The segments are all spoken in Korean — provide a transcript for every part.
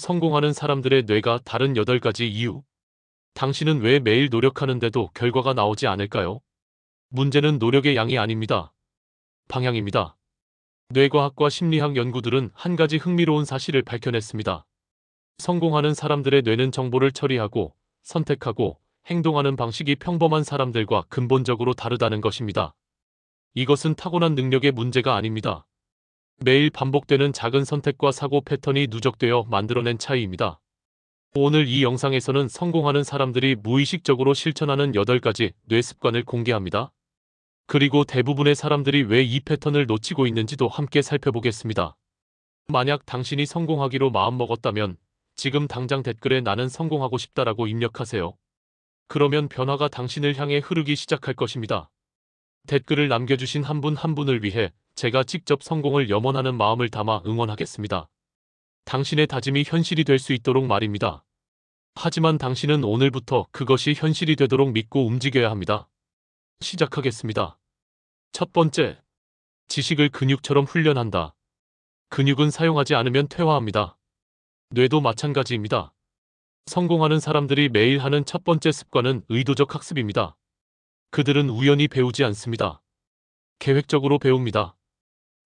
성공하는 사람들의 뇌가 다른 8가지 이유. 당신은 왜 매일 노력하는데도 결과가 나오지 않을까요? 문제는 노력의 양이 아닙니다. 방향입니다. 뇌과학과 심리학 연구들은 한 가지 흥미로운 사실을 밝혀냈습니다. 성공하는 사람들의 뇌는 정보를 처리하고 선택하고 행동하는 방식이 평범한 사람들과 근본적으로 다르다는 것입니다. 이것은 타고난 능력의 문제가 아닙니다. 매일 반복되는 작은 선택과 사고 패턴이 누적되어 만들어낸 차이입니다. 오늘 이 영상에서는 성공하는 사람들이 무의식적으로 실천하는 8가지 뇌 습관을 공개합니다. 그리고 대부분의 사람들이 왜 이 패턴을 놓치고 있는지도 함께 살펴보겠습니다. 만약 당신이 성공하기로 마음먹었다면 지금 당장 댓글에 나는 성공하고 싶다라고 입력하세요. 그러면 변화가 당신을 향해 흐르기 시작할 것입니다. 댓글을 남겨주신 한 분 한 분을 위해 제가 직접 성공을 염원하는 마음을 담아 응원하겠습니다. 당신의 다짐이 현실이 될 수 있도록 말입니다. 하지만 당신은 오늘부터 그것이 현실이 되도록 믿고 움직여야 합니다. 시작하겠습니다. 첫 번째, 지식을 근육처럼 훈련한다. 근육은 사용하지 않으면 퇴화합니다. 뇌도 마찬가지입니다. 성공하는 사람들이 매일 하는 첫 번째 습관은 의도적 학습입니다. 그들은 우연히 배우지 않습니다. 계획적으로 배웁니다.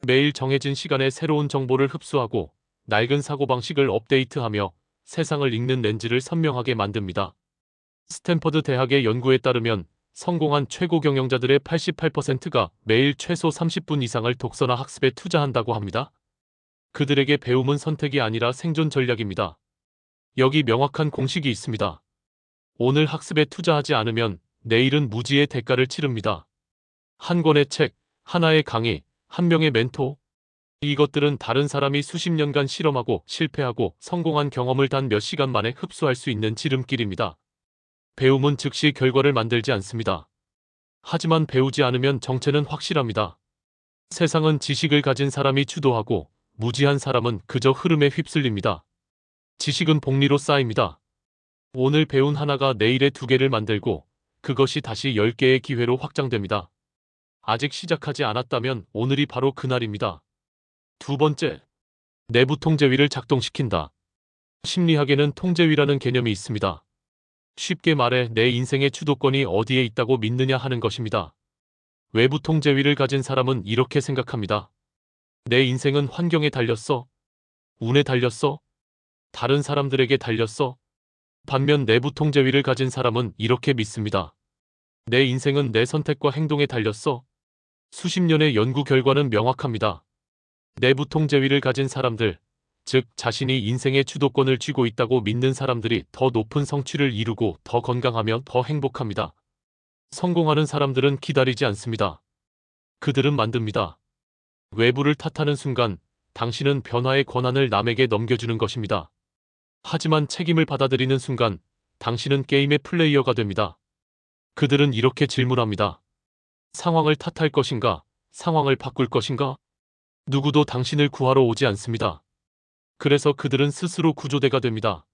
매일 정해진 시간에 새로운 정보를 흡수하고 낡은 사고방식을 업데이트하며 세상을 읽는 렌즈를 선명하게 만듭니다. 스탠퍼드 대학의 연구에 따르면 성공한 최고 경영자들의 88%가 매일 최소 30분 이상을 독서나 학습에 투자한다고 합니다. 그들에게 배움은 선택이 아니라 생존 전략입니다. 여기 명확한 공식이 있습니다. 오늘 학습에 투자하지 않으면 내일은 무지의 대가를 치릅니다. 한 권의 책, 하나의 강의, 한 명의 멘토. 이것들은 다른 사람이 수십 년간 실험하고 실패하고 성공한 경험을 단 몇 시간 만에 흡수할 수 있는 지름길입니다. 배움은 즉시 결과를 만들지 않습니다. 하지만 배우지 않으면 정체는 확실합니다. 세상은 지식을 가진 사람이 주도하고 무지한 사람은 그저 흐름에 휩쓸립니다. 지식은 복리로 쌓입니다. 오늘 배운 하나가 내일의 2개를 만들고 그것이 다시 10개의 기회로 확장됩니다. 아직 시작하지 않았다면 오늘이 바로 그날입니다. 두 번째, 내부 통제위를 작동시킨다. 심리학에는 통제위라는 개념이 있습니다. 쉽게 말해 내 인생의 주도권이 어디에 있다고 믿느냐 하는 것입니다. 외부 통제위를 가진 사람은 이렇게 생각합니다. 내 인생은 환경에 달렸어. 운에 달렸어. 다른 사람들에게 달렸어. 반면 내부 통제위를 가진 사람은 이렇게 믿습니다. 내 인생은 내 선택과 행동에 달렸어. 수십 년의 연구 결과는 명확합니다. 내부 통제위를 가진 사람들, 즉 자신이 인생의 주도권을 쥐고 있다고 믿는 사람들이 더 높은 성취를 이루고 더 건강하며 더 행복합니다. 성공하는 사람들은 기다리지 않습니다. 그들은 만듭니다. 외부를 탓하는 순간 당신은 변화의 권한을 남에게 넘겨주는 것입니다. 하지만 책임을 받아들이는 순간 당신은 게임의 플레이어가 됩니다. 그들은 이렇게 질문합니다. 상황을 탓할 것인가? 상황을 바꿀 것인가? 누구도 당신을 구하러 오지 않습니다. 그래서 그들은 스스로 구조대가 됩니다.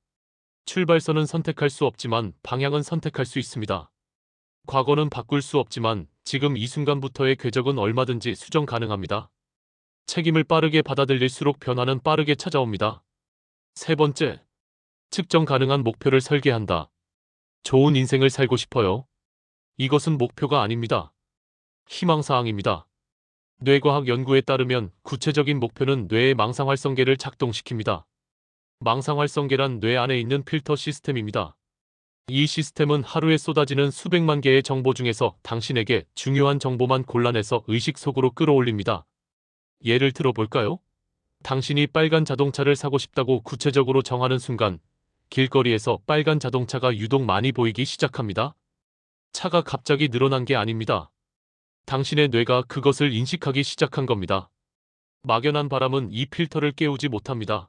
출발선은 선택할 수 없지만 방향은 선택할 수 있습니다. 과거는 바꿀 수 없지만 지금 이 순간부터의 궤적은 얼마든지 수정 가능합니다. 책임을 빠르게 받아들일수록 변화는 빠르게 찾아옵니다. 세 번째, 측정 가능한 목표를 설계한다. 좋은 인생을 살고 싶어요? 이것은 목표가 아닙니다. 희망사항입니다. 뇌과학 연구에 따르면 구체적인 목표는 뇌의 망상활성계를 작동시킵니다. 망상활성계란 뇌 안에 있는 필터 시스템입니다. 이 시스템은 하루에 쏟아지는 수백만 개의 정보 중에서 당신에게 중요한 정보만 골라내서 의식 속으로 끌어올립니다. 예를 들어볼까요? 당신이 빨간 자동차를 사고 싶다고 구체적으로 정하는 순간 길거리에서 빨간 자동차가 유독 많이 보이기 시작합니다. 차가 갑자기 늘어난 게 아닙니다. 당신의 뇌가 그것을 인식하기 시작한 겁니다. 막연한 바람은 이 필터를 깨우지 못합니다.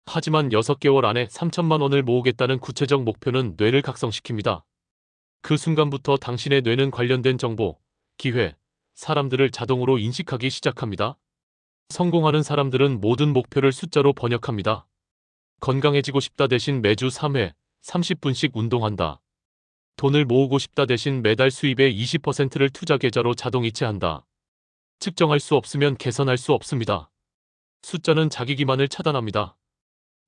하지만 6개월 안에 3천만 원을 모으겠다는 구체적 목표는 뇌를 각성시킵니다. 그 순간부터 당신의 뇌는 관련된 정보, 기회, 사람들을 자동으로 인식하기 시작합니다. 성공하는 사람들은 모든 목표를 숫자로 번역합니다. 건강해지고 싶다 대신 매주 3회, 30분씩 운동한다. 돈을 모으고 싶다 대신 매달 수입의 20%를 투자 계좌로 자동 이체한다. 측정할 수 없으면 개선할 수 없습니다. 숫자는 자기 기만을 차단합니다.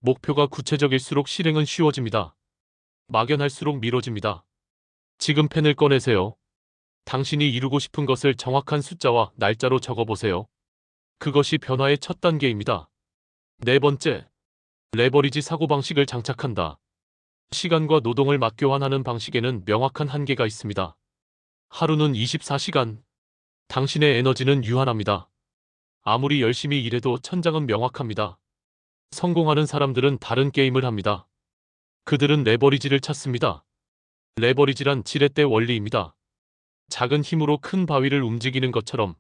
목표가 구체적일수록 실행은 쉬워집니다. 막연할수록 미뤄집니다. 지금 펜을 꺼내세요. 당신이 이루고 싶은 것을 정확한 숫자와 날짜로 적어보세요. 그것이 변화의 첫 단계입니다. 네 번째, 레버리지 사고방식을 장착한다. 시간과 노동을 맞교환하는 방식에는 명확한 한계가 있습니다. 하루는 24시간, 당신의 에너지는 유한합니다. 아무리 열심히 일해도 천장은 명확합니다. 성공하는 사람들은 다른 게임을 합니다. 그들은 레버리지를 찾습니다. 레버리지란 지렛대 원리입니다. 작은 힘으로 큰 바위를 움직이는 것처럼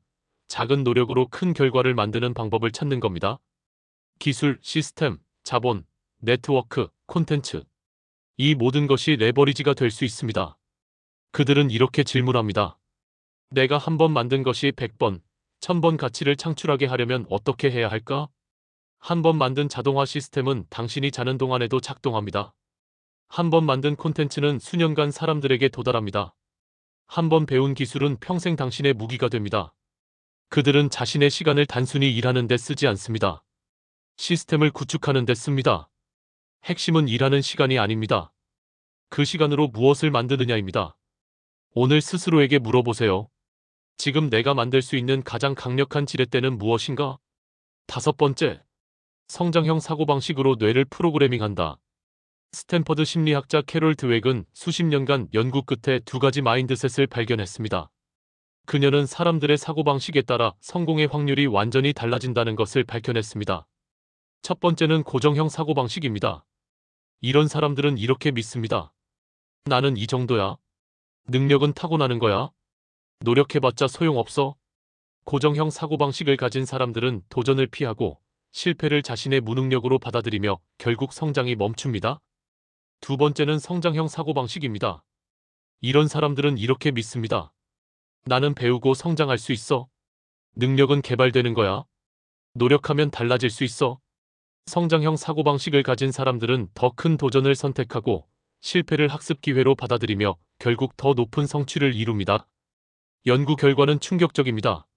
작은 노력으로 큰 결과를 만드는 방법을 찾는 겁니다. 기술, 시스템, 자본, 네트워크, 콘텐츠. 이 모든 것이 레버리지가 될 수 있습니다. 그들은 이렇게 질문합니다. 내가 한 번 만든 것이 100번, 1000번 가치를 창출하게 하려면 어떻게 해야 할까? 한 번 만든 자동화 시스템은 당신이 자는 동안에도 작동합니다. 한 번 만든 콘텐츠는 수년간 사람들에게 도달합니다. 한 번 배운 기술은 평생 당신의 무기가 됩니다. 그들은 자신의 시간을 단순히 일하는 데 쓰지 않습니다. 시스템을 구축하는 데 씁니다. 핵심은 일하는 시간이 아닙니다. 그 시간으로 무엇을 만드느냐입니다. 오늘 스스로에게 물어보세요. 지금 내가 만들 수 있는 가장 강력한 지렛대는 무엇인가? 다섯 번째, 성장형 사고방식으로 뇌를 프로그래밍한다. 스탠퍼드 심리학자 캐롤 드웩은 수십 년간 연구 끝에 두 가지 마인드셋을 발견했습니다. 그녀는 사람들의 사고방식에 따라 성공의 확률이 완전히 달라진다는 것을 밝혀냈습니다. 첫 번째는 고정형 사고방식입니다. 이런 사람들은 이렇게 믿습니다. 나는 이 정도야. 능력은 타고나는 거야. 노력해봤자 소용없어. 고정형 사고방식을 가진 사람들은 도전을 피하고 실패를 자신의 무능력으로 받아들이며 결국 성장이 멈춥니다. 두 번째는 성장형 사고방식입니다. 이런 사람들은 이렇게 믿습니다. 나는 배우고 성장할 수 있어. 능력은 개발되는 거야. 노력하면 달라질 수 있어. 성장형 사고방식을 가진 사람들은 더 큰 도전을 선택하고 실패를 학습 기회로 받아들이며 결국 더 높은 성취를 이룹니다. 연구 결과는 충격적입니다.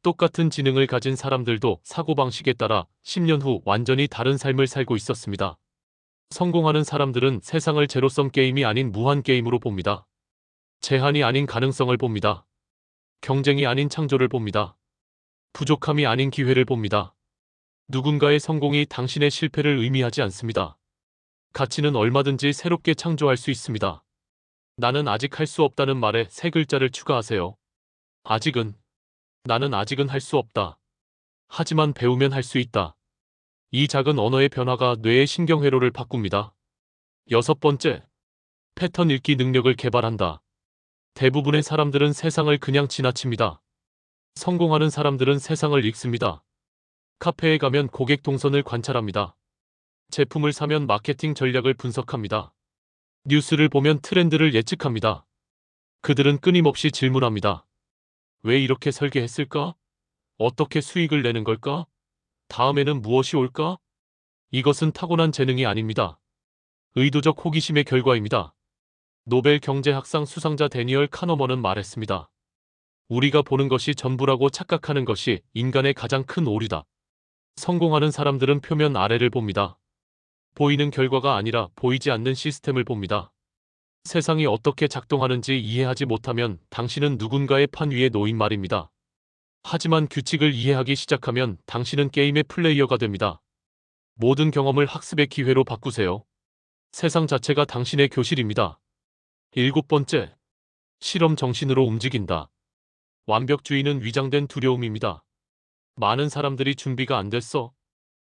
똑같은 지능을 가진 사람들도 사고방식에 따라 10년 후 완전히 다른 삶을 살고 있었습니다. 성공하는 사람들은 세상을 제로섬 게임이 아닌 무한 게임으로 봅니다. 제한이 아닌 가능성을 봅니다. 경쟁이 아닌 창조를 봅니다. 부족함이 아닌 기회를 봅니다. 누군가의 성공이 당신의 실패를 의미하지 않습니다. 가치는 얼마든지 새롭게 창조할 수 있습니다. 나는 아직 할 수 없다는 말에 세 글자를 추가하세요. 아직은. 나는 아직은 할 수 없다. 하지만 배우면 할 수 있다. 이 작은 언어의 변화가 뇌의 신경회로를 바꿉니다. 여섯 번째, 패턴 읽기 능력을 개발한다. 대부분의 사람들은 세상을 그냥 지나칩니다. 성공하는 사람들은 세상을 읽습니다. 카페에 가면 고객 동선을 관찰합니다. 제품을 사면 마케팅 전략을 분석합니다. 뉴스를 보면 트렌드를 예측합니다. 그들은 끊임없이 질문합니다. 왜 이렇게 설계했을까? 어떻게 수익을 내는 걸까? 다음에는 무엇이 올까? 이것은 타고난 재능이 아닙니다. 의도적 호기심의 결과입니다. 노벨 경제학상 수상자 데니얼 카너먼은 말했습니다. 우리가 보는 것이 전부라고 착각하는 것이 인간의 가장 큰 오류다. 성공하는 사람들은 표면 아래를 봅니다. 보이는 결과가 아니라 보이지 않는 시스템을 봅니다. 세상이 어떻게 작동하는지 이해하지 못하면 당신은 누군가의 판 위에 놓인 말입니다. 하지만 규칙을 이해하기 시작하면 당신은 게임의 플레이어가 됩니다. 모든 경험을 학습의 기회로 바꾸세요. 세상 자체가 당신의 교실입니다. 일곱 번째, 실험 정신으로 움직인다. 완벽주의는 위장된 두려움입니다. 많은 사람들이 준비가 안 됐어.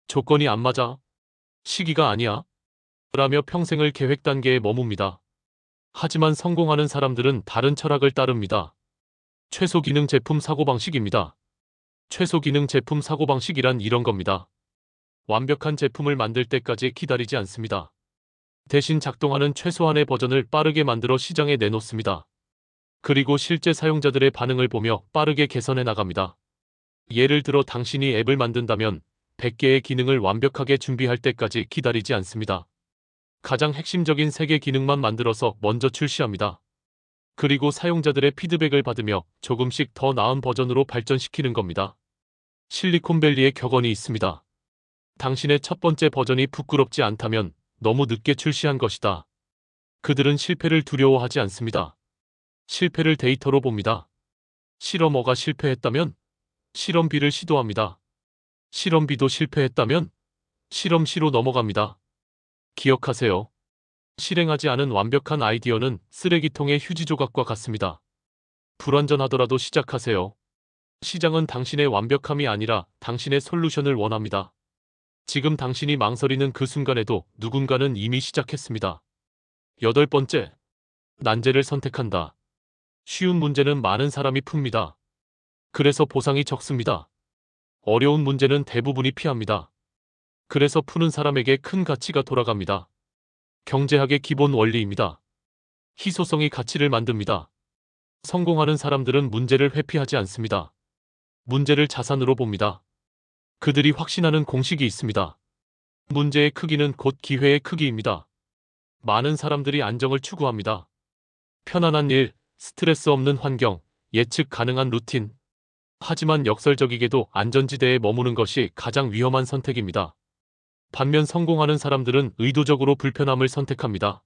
조건이 안 맞아. 시기가 아니야. 라며 평생을 계획 단계에 머뭅니다. 하지만 성공하는 사람들은 다른 철학을 따릅니다. 최소 기능 제품 사고방식입니다. 최소 기능 제품 사고방식이란 이런 겁니다. 완벽한 제품을 만들 때까지 기다리지 않습니다. 대신 작동하는 최소한의 버전을 빠르게 만들어 시장에 내놓습니다. 그리고 실제 사용자들의 반응을 보며 빠르게 개선해 나갑니다. 예를 들어 당신이 앱을 만든다면 100개의 기능을 완벽하게 준비할 때까지 기다리지 않습니다. 가장 핵심적인 3개 기능만 만들어서 먼저 출시합니다. 그리고 사용자들의 피드백을 받으며 조금씩 더 나은 버전으로 발전시키는 겁니다. 실리콘밸리의 격언이 있습니다. 당신의 첫 번째 버전이 부끄럽지 않다면 너무 늦게 출시한 것이다. 그들은 실패를 두려워하지 않습니다. 실패를 데이터로 봅니다. 실험 O가 실패했다면 실험 B를 시도합니다. 실험 B도 실패했다면 실험 C로 넘어갑니다. 기억하세요. 실행하지 않은 완벽한 아이디어는 쓰레기통의 휴지 조각과 같습니다. 불완전하더라도 시작하세요. 시장은 당신의 완벽함이 아니라 당신의 솔루션을 원합니다. 지금 당신이 망설이는 그 순간에도 누군가는 이미 시작했습니다. 8번째, 난제를 선택한다. 쉬운 문제는 많은 사람이 풉니다. 그래서 보상이 적습니다. 어려운 문제는 대부분이 피합니다. 그래서 푸는 사람에게 큰 가치가 돌아갑니다. 경제학의 기본 원리입니다. 희소성이 가치를 만듭니다. 성공하는 사람들은 문제를 회피하지 않습니다. 문제를 자산으로 봅니다. 그들이 확신하는 공식이 있습니다. 문제의 크기는 곧 기회의 크기입니다. 많은 사람들이 안정을 추구합니다. 편안한 일, 스트레스 없는 환경, 예측 가능한 루틴. 하지만 역설적이게도 안전지대에 머무는 것이 가장 위험한 선택입니다. 반면 성공하는 사람들은 의도적으로 불편함을 선택합니다.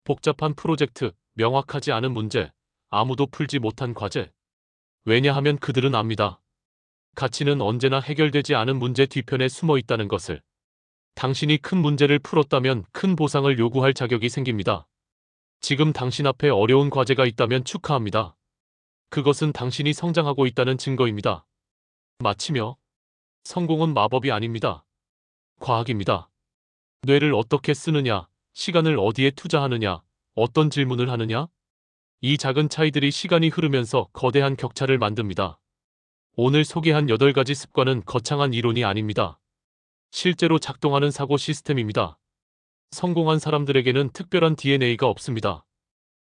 복잡한 프로젝트, 명확하지 않은 문제, 아무도 풀지 못한 과제. 왜냐하면 그들은 압니다. 가치는 언제나 해결되지 않은 문제 뒤편에 숨어 있다는 것을. 당신이 큰 문제를 풀었다면 큰 보상을 요구할 자격이 생깁니다. 지금 당신 앞에 어려운 과제가 있다면 축하합니다. 그것은 당신이 성장하고 있다는 증거입니다. 마치며, 성공은 마법이 아닙니다. 과학입니다. 뇌를 어떻게 쓰느냐, 시간을 어디에 투자하느냐, 어떤 질문을 하느냐? 이 작은 차이들이 시간이 흐르면서 거대한 격차를 만듭니다. 오늘 소개한 8가지 습관은 거창한 이론이 아닙니다. 실제로 작동하는 사고 시스템입니다. 성공한 사람들에게는 특별한 DNA가 없습니다.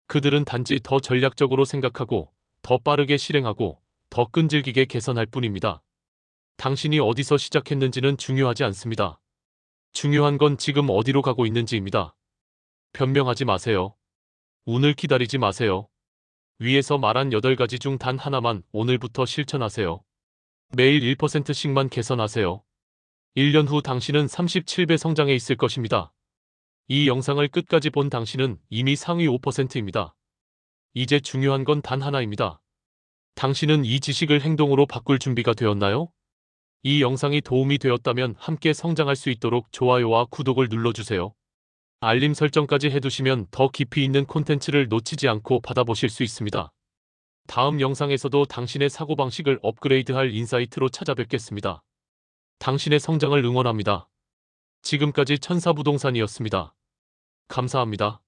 그들은 단지 더 전략적으로 생각하고, 더 빠르게 실행하고, 더 끈질기게 개선할 뿐입니다. 당신이 어디서 시작했는지는 중요하지 않습니다. 중요한 건 지금 어디로 가고 있는지입니다. 변명하지 마세요. 운을 기다리지 마세요. 위에서 말한 8가지 중 단 하나만 오늘부터 실천하세요. 매일 1%씩만 개선하세요. 1년 후 당신은 37배 성장해 있을 것입니다. 이 영상을 끝까지 본 당신은 이미 상위 5%입니다. 이제 중요한 건 단 하나입니다. 당신은 이 지식을 행동으로 바꿀 준비가 되었나요? 이 영상이 도움이 되었다면 함께 성장할 수 있도록 좋아요와 구독을 눌러주세요. 알림 설정까지 해두시면 더 깊이 있는 콘텐츠를 놓치지 않고 받아보실 수 있습니다. 다음 영상에서도 당신의 사고방식을 업그레이드할 인사이트로 찾아뵙겠습니다. 당신의 성장을 응원합니다. 지금까지 천사부동산이었습니다. 감사합니다.